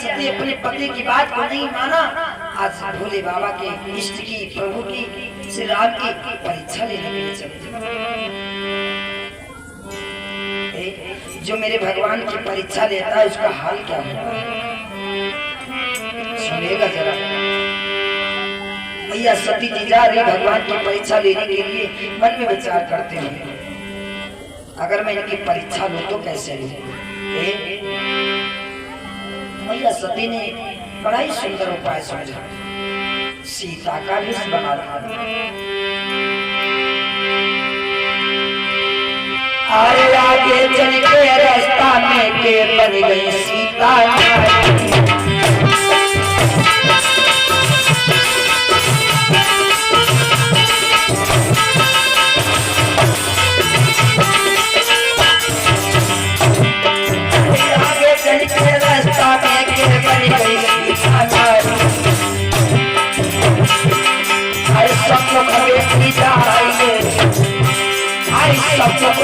सती अपने पति की बात को नहीं माना। आज भोले बाबा के इष्ट की, प्रभु की, श्री राम की परीक्षा लेने के लिए चले। जो मेरे भगवान की परीक्षा लेता है उसका हाल क्या होगा, सुनेगा जरा। मैया सती जी जा रही भगवान की परीक्षा लेने के लिए, मन में विचार करते हैं अगर मैं इनकी परीक्षा लूं तो कैसे लूं। मैया सती ने बड़ा ही सुंदर उपाय समझा, सीता का भी बना था। अरे आगे चल के रास्ता में के बन गई सीता, आगे चल के रास्ता में के बन गई सीता। अरे सब लोग हमें जाएंगे, आई सब लोग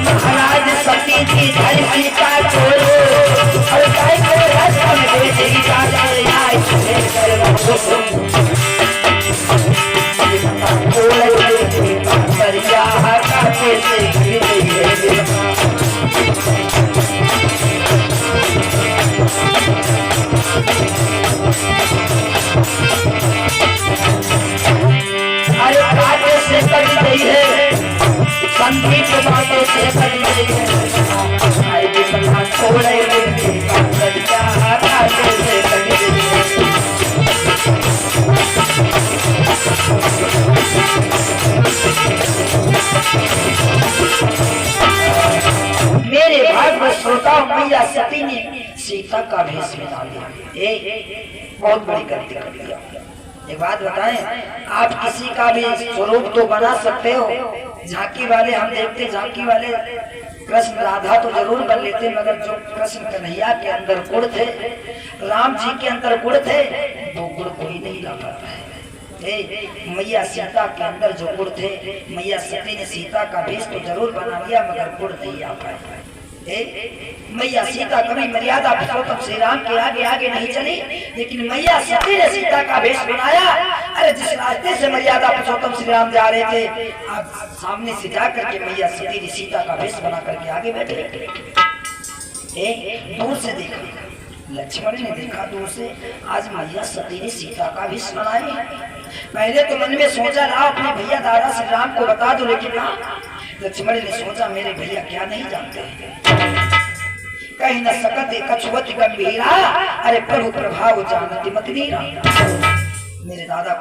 महाराज सती जी धर सीता छोड़ो और गाय को रास्ता में भेजेगी अरे काटे से कट गई है, संधि के बातों से कट गई है। छोड़े काटे से कट गई है। मेरे भाग में श्रोता मैया सती ने सीता का भेष बना लिया। बहुत बड़ी गलती कर लिया। एक बात बताएं, आप किसी का भी स्वरूप तो बना सकते हो, झांकी वाले हम देखते, झांकी वाले कृष्ण राधा तो जरूर बन लेते, मगर जो कृष्ण कन्हैया के अंदर गुण थे, राम जी के अंदर गुण थे, वो गुण कोई नहीं ला पाता है। मैया सीता के अंदर जो गुण थे, मैया सती ने सीता का भेष तो जरूर बना लिया, मगर गुण नहीं आ पाए। मैया सीता कभी मर्यादा पुरुषोत्तम श्री राम के आगे आगे नहीं चली, लेकिन मैया सती ने सीता का भेष बनाया। अरे जिस रास्ते से मर्यादा पुरुषोत्तम श्री राम जा रहे थे, आप सामने से जा करके मैया सती ने सीता का भेष बना करके आगे बैठे। दूर से देखा, लक्ष्मण ने देखा दूर से, आज मैया सती ने सीता का भेष बनाया। पहले तो मन में सोचा ना अपने भैया दादा श्री राम को बता दो, लेकिन लक्ष्मण ने सोचा मेरे भैया क्या नहीं जानते, कहीं न सकते कछुवत गंभीरा, अरे प्रभु प्रभाव जानती मत वीरा। मेरे दादा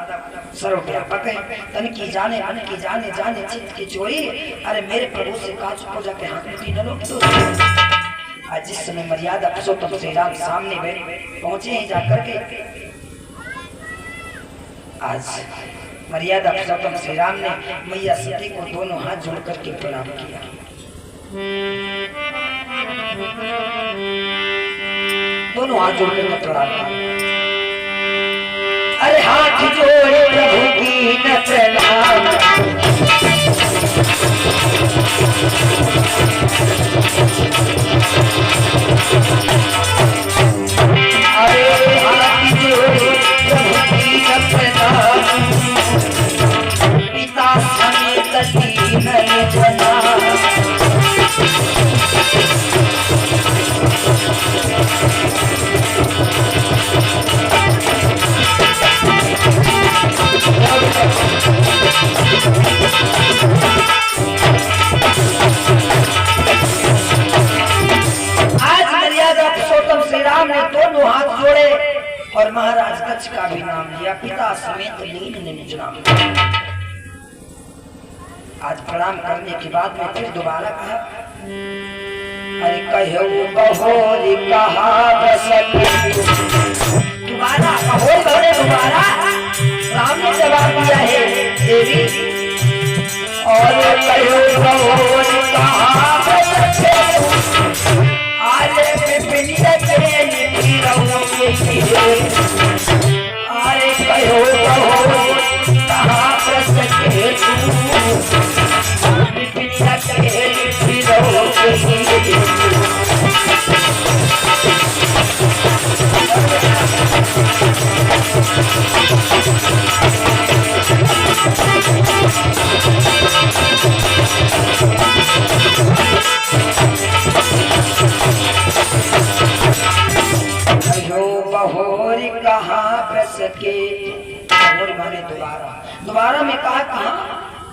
सर्वव्यापक है, तन की जाने मन की जाने, जाने चित्त की चोरी। अरे मेरे प्रभु से काज को जाके हाथ में न लो। आज जिस समय मर्यादा पुरुषोत्तम श्री राम सामने पहुंचे हैं जाकर के, आज मर्यादा पुरुषोत्तम श्री राम ने मैया सती को दोनों हाथ जोड़ करके प्रणाम किया। दोनों हाथ जोड़ कर प्रणाम किया। अरे हाथ जोड़े प्रभु की न प्रणाम, अरे हाथ जोड़े प्रभु की न प्रणाम, पिता समेत दीन जना। आज मर्यादा पुरुषोत्तम श्री राम ने दोनों हाथ जोड़े और महाराज दक्ष का भी नाम लिया, पिता समेत लीन निज नाम। आज प्रणाम करने के बाद में फिर दोबारा कहा, अरे कहो बहोरी कहा दोबारा कहो, दोबारा राम ने जवाब दिया है देवी, और कहो बहोरी कहा आज पिपली के अरे कहो कहाँ पर सके बहोरी कहाँ पर सके बहोरी माने दोबारा में कहा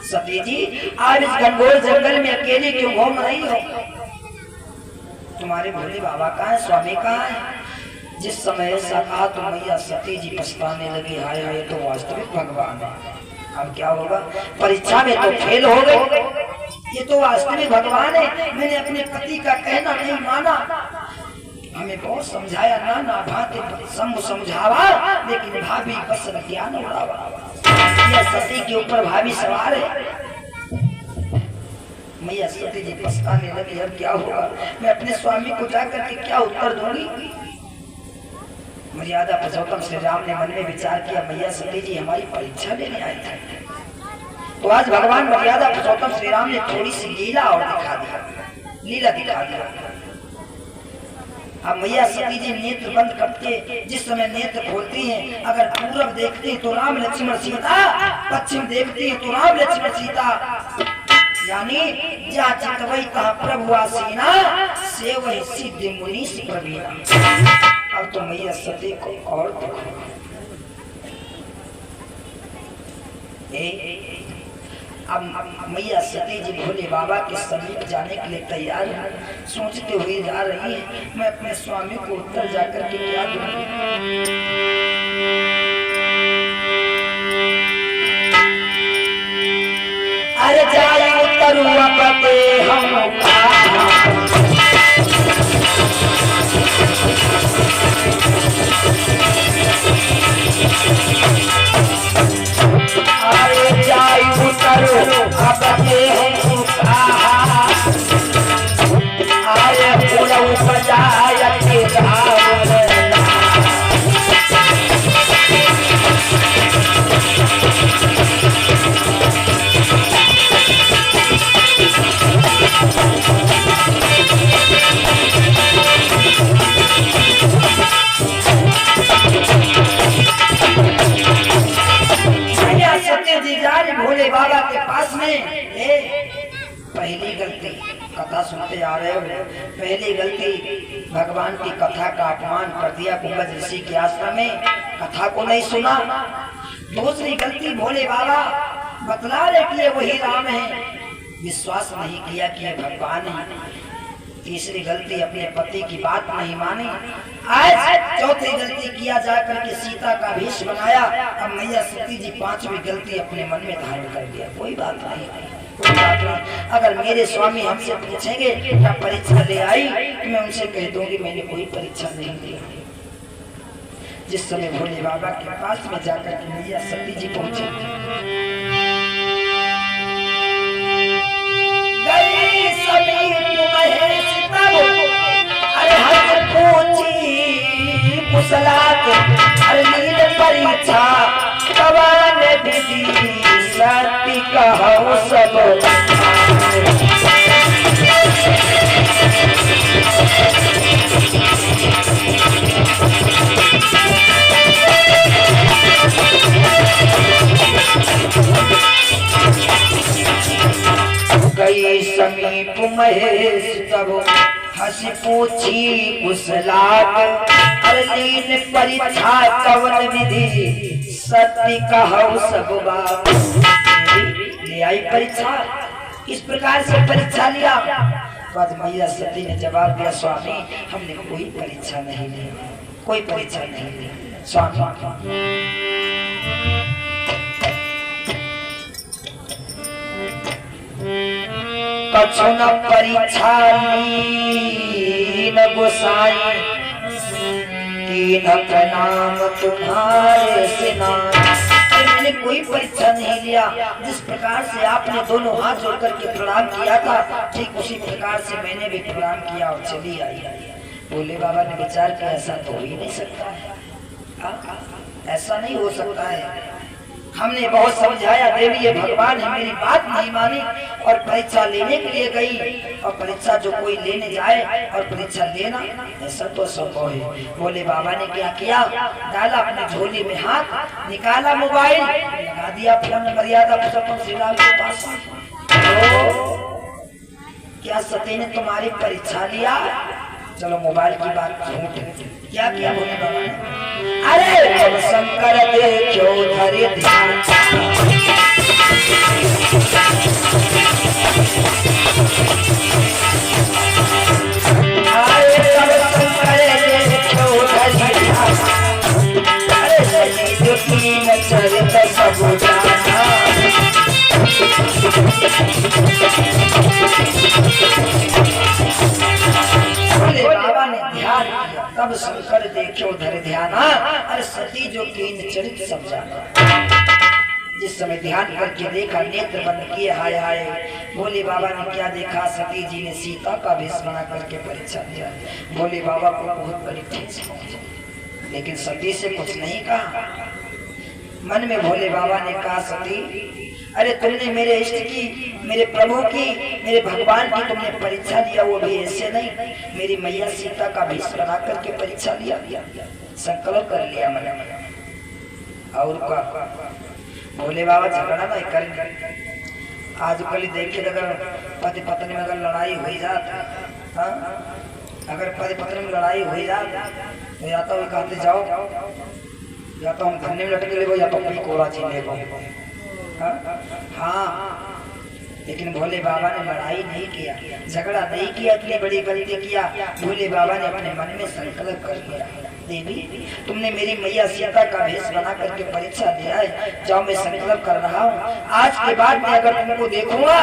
सती जी आज इस घनघोर जंगल में अकेले क्यों घूम रही हो? तुम्हारे भोले बाबा कहाँ है, स्वामी कहाँ है? जिस समय ऐसा कहा तो मैया सती जी पछताने लगी, हाय हाय तो वास्तविक भगवान है। अब क्या होगा, परीक्षा में तो फेल हो गए, ये तो वास्तविक भगवान है। मैंने अपने पति का कहना नहीं माना, हमें बहुत समझाया, ना भाते समझावा, लेकिन भाभी बस ज्ञान उड़ावा। सती के ऊपर भाभी सवार है। मैया सती जी पछताने लगी, अब क्या होगा, मैं अपने स्वामी को जाकर के क्या उत्तर दूंगी? मर्यादा पुरुषोत्तम श्री राम ने मन में विचार किया, मैया सती जी हमारी परीक्षा लेने आए थे, तो आज भगवान मर्यादा पुरुषोत्तम श्री राम ने थोड़ी सी लीला और दिखा दिया। अब मैया सती जी नेत्र बंद करके जिस समय नेत्र खोलती हैं, अगर पूरब देखती है तो राम लक्ष्मण सीता, पश्चिम देखती है तो राम लक्ष्मण सीता, यानी जा चितवई तहाँ प्रभु आसीना से वही सिद्ध मुनि प्रवीणा। अब तो मैया सती को और देखो, अब मैया सती जी भोले बाबा के समीप जाने के लिए तैयार है, सोचते हुए जा रही है, मैं अपने स्वामी को उत्तर जाकर के क्या दूंगी? अरे जाए उत्तरुआ पते हम भोले बाबा के पास में पहली गलती, कथा सुनते आ रहे हो, पहली गलती भगवान की कथा का अपमान कर दिया, कुंभज ऋषि के आश्रम में कथा को नहीं सुना। दूसरी गलती भोले बाबा बतला रहे कि ये वही राम है, विश्वास नहीं किया कि ये भगवान है। तीसरी गलती अपने पति की बात नहीं मानी। आज चौथी गलती किया जाकर के सीता का भेष बनाया। अब मैया सती जी पांचवी गलती अपने मन में धारण कर लिया, कोई बात नहीं, कोई बात नहीं। अगर मेरे स्वामी हमसे पूछेंगे क्या परीक्षा ले आई, तो मैं उनसे कह दूंगी मैंने कोई परीक्षा नहीं दी। जिस समय भोले बाबा के पास में जाकर के मैया सती जी पहुंची, परीक्षा कवन विधि सती कहूँ सब गई समीप महेश तब हंसी पूछी कुशलाक, अर्लीन परीक्षा कवन विधि सती कहूँ सब बात। ले आई परीक्षा, इस प्रकार से परीक्षा लिया। बाद मैया सती ने जवाब दिया, स्वामी हमने कोई परीक्षा नहीं ली, कोई परीक्षा नहीं ली स्वामी। कछु न परीक्षा लीन गोसाई, तीन प्रणाम तुम्हारे सिनाई। मैंने कोई परीक्षा नहीं लिया, जिस प्रकार से आपने दोनों हाथ जोड़ करके प्रणाम किया था, ठीक उसी प्रकार से मैंने भी प्रणाम किया और चली आई। भोले बाबा ने विचार किया ऐसा तो हो ही नहीं सकता है, ऐसा नहीं हो सकता है। हमने बहुत समझाया, देवी ये भगवान है, मेरी बात नहीं मानी और परीक्षा लेने के लिए गई। और परीक्षा जो कोई लेने जाए और परीक्षा लेना ऐसा तो संभव है। भोले बाबा ने क्या किया, डाला अपने झोली में हाथ, निकाला मोबाइल, लगा दिया फोन, मर्यादा पुरुषोत्तम श्री राम के पास। तो क्या सती ने तुम्हारी परीक्षा लिया? चलो मोबाइल की बात झूठ है। क्या किया भोले बाबा ने? अरे जब शंकर देखो धरे ध्यान, अरे जब शंकर देखो धरे ध्यान, अरे सही जो तीन चरित सब जाना। बाबा ने ध्यान किया, तब शंकर देखो धरे ध्यान, अरे सती जो कीन चरित सब जाना। जिस समय ध्यान करके देखा, नेत्र बंद किए, हाय हाय, भोले बाबा ने क्या देखा, सती जी ने सीता का भेष बना करके परीक्षा दिया। भोले बाबा को बहुत बड़ी ठेस पहुंची, लेकिन सती से कुछ नहीं कहा। मन में भोले बाबा ने कहा, सती अरे तुमने मेरे इष्ट की, मेरे प्रभु की, मेरे भगवान की तुमने परीक्षा लिया, वो भी ऐसे नहीं, मेरी मैया सीता का भेष बना करके परीक्षा लिया, संकल्प कर लिया मन में। और का भोले बाबा झगड़ा नहीं करेंगे। आजकल देखिए, अगर पति पत्नी में अगर लड़ाई हो जाती, अगर पति पत्नी में लड़ाई हो जाती तो या तो कहते जाओ, या तो हम धरने में लटके ले, या तो अपनी कोड़ा छीन ले। हाँ, लेकिन भोले बाबा ने लड़ाई नहीं किया, झगड़ा नहीं किया, इतनी बड़ी गलती किया। भोले बाबा ने अपने मन में संकल्प कर लिया, देवी तुमने मेरी मैया सीता का भेष बना करके परीक्षा दिया है, जाओ मैं संकल्प कर रहा हूँ, आज के बाद मैं अगर तुमको देखूंगा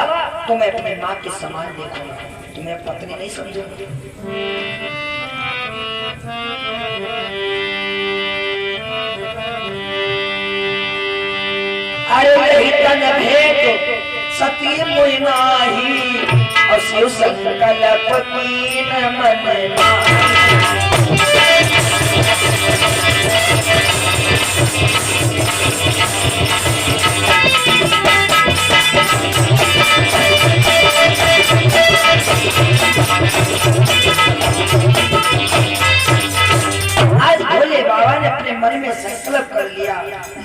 तो मैं अपनी माँ के समान देखूंगा, तुम्हें पत्नी नहीं समझूंगी। अरे तन भेंट सती मुई नाही, और शिव संकल्प कीन मन माही। आज भोले बाबा ने अपने मन में संकल्प कर लिया,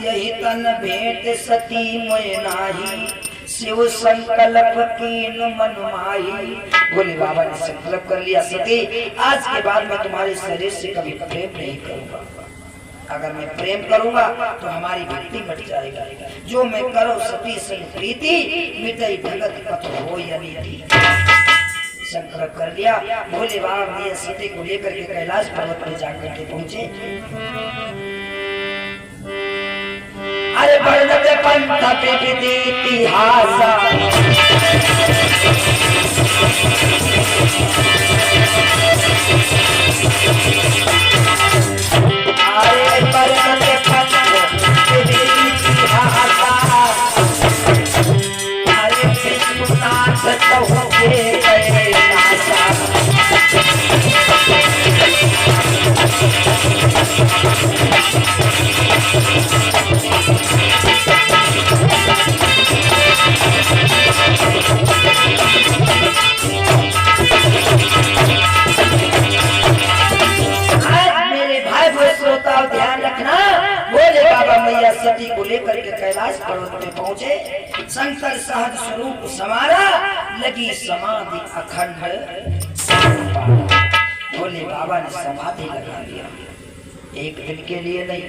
यही तन भेंट सती मुई नाही, शिव संकल्प कीन मन माही। भोले बाबा ने संकल्प कर लिया, सती आज के बाद मैं तुम्हारे शरीर से कभी प्रेम नहीं करूंगा, अगर मैं प्रेम करूंगा तो हमारी भक्ति मिट जाएगी, जो मैं करो सती संग प्रीति, मिटई भगत पथ हो या नीति। संकल्प कर लिया। भोले बाबा ने सीते को लेकर के कैलाश पर्वत पर जाकर के पहुंचे। अरे वर्णते पंथ पे इतिहास, अरे वर्णते पंथ पे इतिहास, अरे विश्वनाथ तो होके गए नासा। ध्यान रखना, भोले बाबा मैया सती को लेकर के कैलाश पर्वत पे पहुंचे। शंकर सहज स्वरूप समारा, लगी समाधि अखंड। भोले बाबा ने समाधि लगा लिया, एक दिन के लिए नहीं,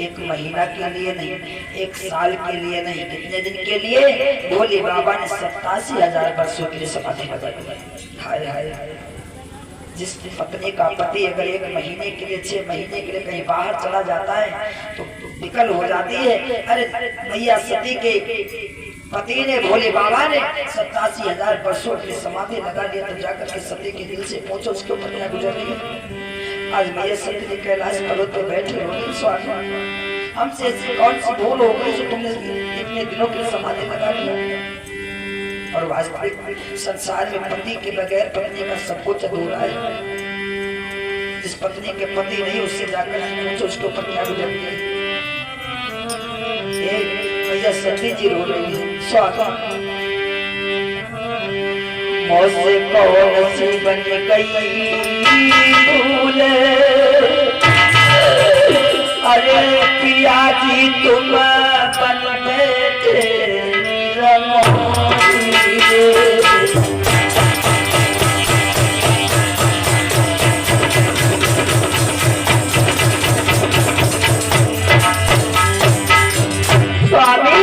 एक महीना के लिए नहीं, एक साल के लिए नहीं, कितने दिन के लिए? भोले बाबा ने 87,000 वर्षों के लिए समाधि लगा ली। हाय हाय, जिस पत्नी का पति अगर एक महीने के लिए, 6 महीने के लिए कहीं बाहर चला जाता है तो विकल हो जाती है। अरे मैया सती के पति ने, भोले बाबा ने 87,000 वर्षों के लिए समाधि लगा लिया, तो जाकर के सती के दिल से पूछो उसके ऊपर क्या गुजर रही है। आज मैया सती ने कैलाश पर्वत पर बैठे होगी, स्वामी हमसे कौन सी भूल हो गई जो तुमने इतने दिनों के लिए समाधि लगा लिया। और वास्तविक संसार में पति के बगैर पत्नी का सब कुछ अधूरा है। जिस पत्नी के पति नहीं उससे जाकर पूछो उसके ऊपर क्या गुजरती है। भैया सती जी रो रही है। स्वागत मौसे कौन सी बन गई भूल, अरे पिया जी तुम बन बैठे स्वामी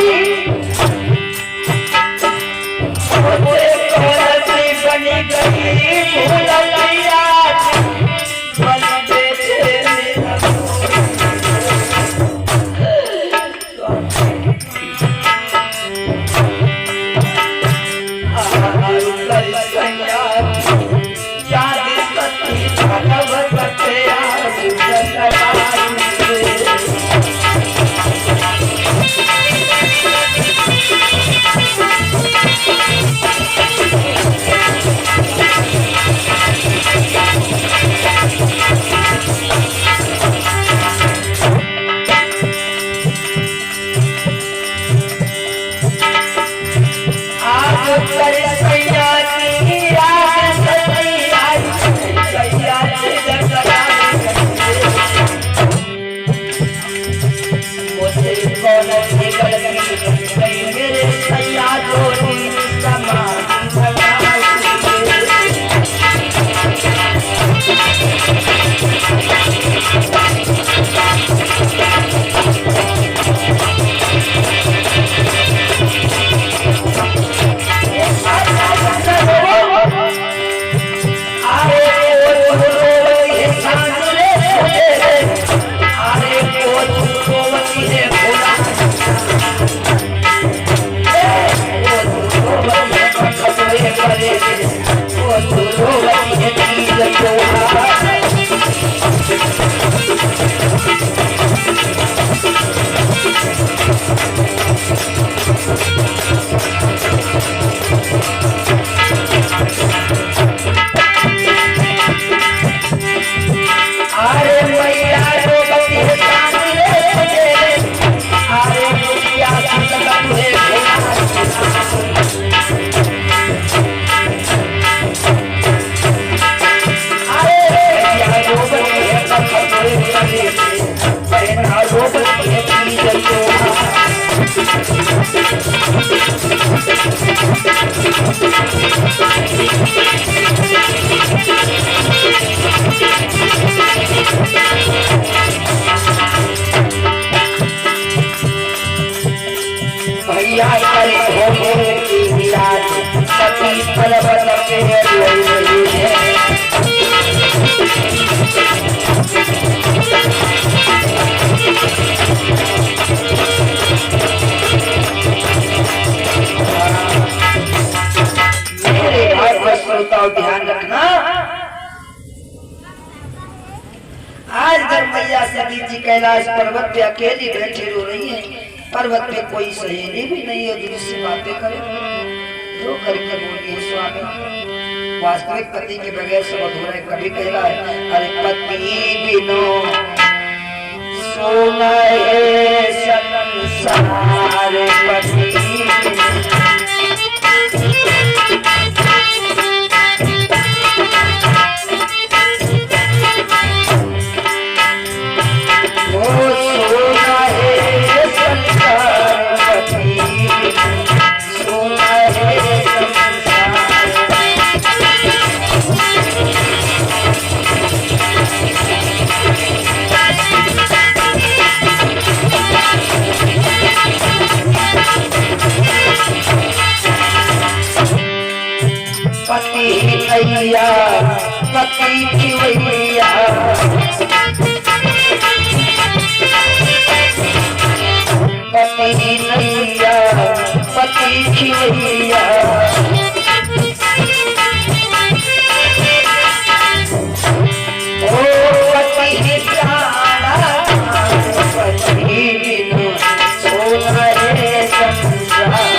बनी गई भूल भैया करे हो की विराज पति पर्वत के मेरे भाई श्रोताओं ध्यान रखना। आज जब मैया सती जी कैलाश पर्वत पे अकेली बैठी रो रही है, पर्वत पे कोई सहेली भी नहीं है जिससे बातें करे, रो करके बोलिए स्वामी वास्तविक पति के बगैर सब अधूरा। कभी कह रहा है अरे पति बिनो सोना है संसार, पति भैया पति की भैया पति नैया पति की भैया ओ पति प्यारा पति बिनु सोना है संसार।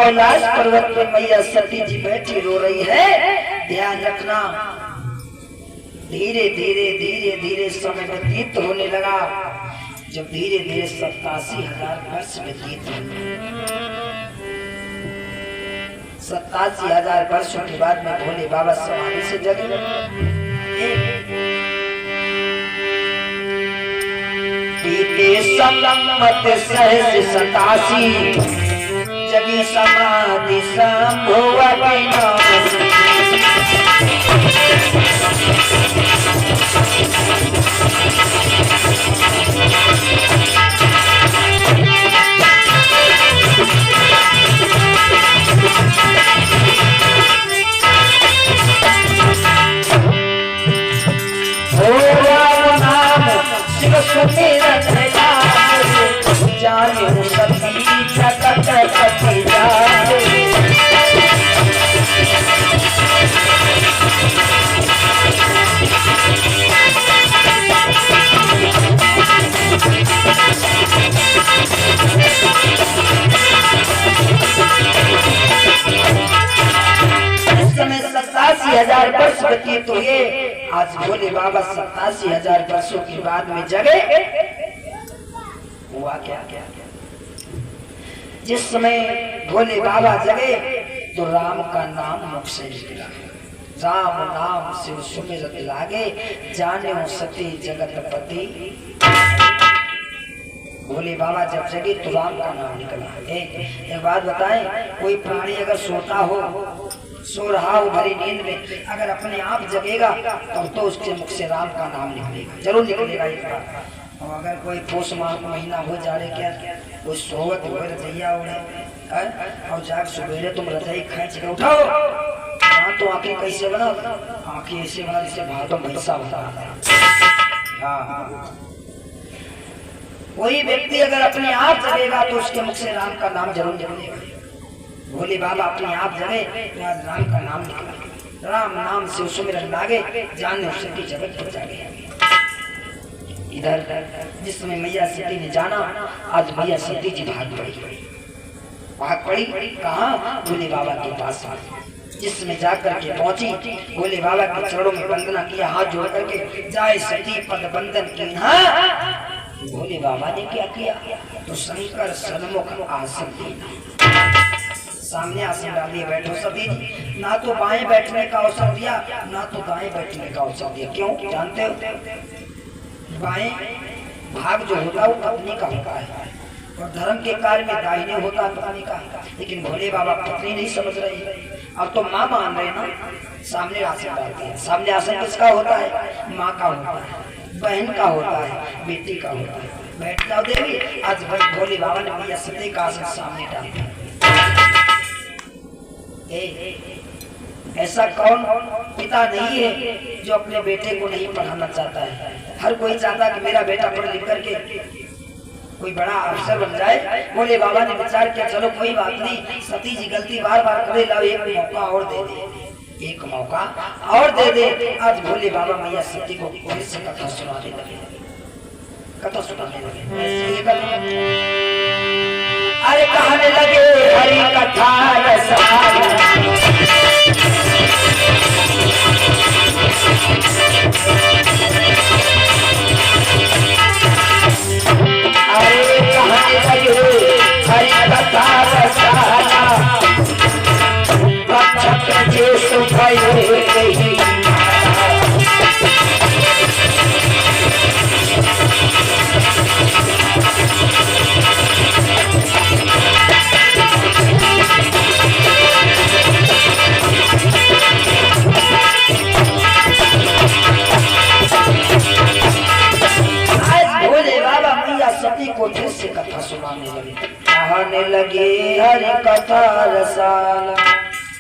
कैलाश पर्वत पर मैया सती जी बैठी रो रही है। ध्यान रखना, धीरे धीरे धीरे धीरे समय व्यतीत होने लगा। जब धीरे धीरे 87,000 वर्ष व्यतीत हुए, 87,000 वर्षों के बाद में भोले बाबा समाधि से जगे। बीते संमत सहज 87 जगी समाधि संभव विनाश। जाने सती जगत पति जाने। इस समय 87,000 वर्ष व्यतीत हुए। आज भोले बाबा 87,000 वर्षों के बाद में जगे। हुआ क्या? जिस समय भोले बाबा जगे तो राम का नाम मुख से निकला। राम नाम से सुमिरत लागे, जाने सती जगतपति। भोले बाबा जब जगे तो राम का नाम निकला। एक बात बताएं, कोई प्राणी अगर सोता हो, सो रहा हो भरी नींद में, अगर अपने आप जगेगा तब तो उसके मुख से राम का नाम निकलेगा, जरूर निकलेगा एक बार। और अगर कोई पोष माह महीना हो जाए, क्या कोई सोवत हो रजैया उड़े और जाग सवेरे तुम रजाई खींच के उठाओ, तो आंखें कैसे बना? आंखें ऐसे बना जैसे भादों भैंसा बना। हाँ, कोई व्यक्ति अगर अपने आप जगेगा तो उसके मुख से राम का नाम जरूर निकलेगा। भोले बाबा अपने आप जगे तो आज राम का नाम निकला। राम नाम से सुमिरन लागे, जाने सती जगत पर जागे। इधर जिस समय मैया सती ने जाना, आज मैया सती जी भाग पड़ी। कहाँ? भोले बाबा के पास। जिसमें जाकर के पहुंची, भोले बाबा के चरणों में वंदना किया, हाथ जोड़ करके जाए सती पद बंदन की। भोले बाबा ने क्या किया? तो शंकर सन्मुख आसन दिया, सामने आसन डाल दिए, बैठो सती जी। ना तो बाएं बैठने का अवसर दिया, ना तो दाएं बैठने का अवसर दिया। क्यों? जानते हो, बाएं भाग जो होता है वो पत्नी का होता है, और धर्म के कार्य में दाहिने होता है पत्नी का। लेकिन भोले बाबा पत्नी नहीं समझ रही। अब तो माँ मान रहे ना, सामने आसन डालते हैं। सामने आसन किसका होता है? माँ का होता है, बहन का होता है, बेटी का होता है। बैठ जाओ देवी। आज भोले बाबा ने मैया सती का आसन सामने डाल दिया। ऐसा कौन पिता नहीं है जो अपने बेटे को नहीं पढ़ाना चाहता है? हर कोई चाहता है कि मेरा बेटा पढ़ लिख करके कोई बड़ा अफसर बन जाए। भोले बाबा ने विचार किया, चलो कोई बात नहीं, सती जी गलती बार बार करे, लाओ एक मौका और दे दे, एक मौका और दे दे। आज भोले बाबा मैया सती को फिर से कथा सुनाने लगे। कथा सुनाने लगे, अरे कहने लगे हरि कथा अरे कहने लगे हरि कथा रसाला, बच्चक जे सुभई को फिर से कथा सुनाने लगे। कहने लगे हरि कथा रसाला,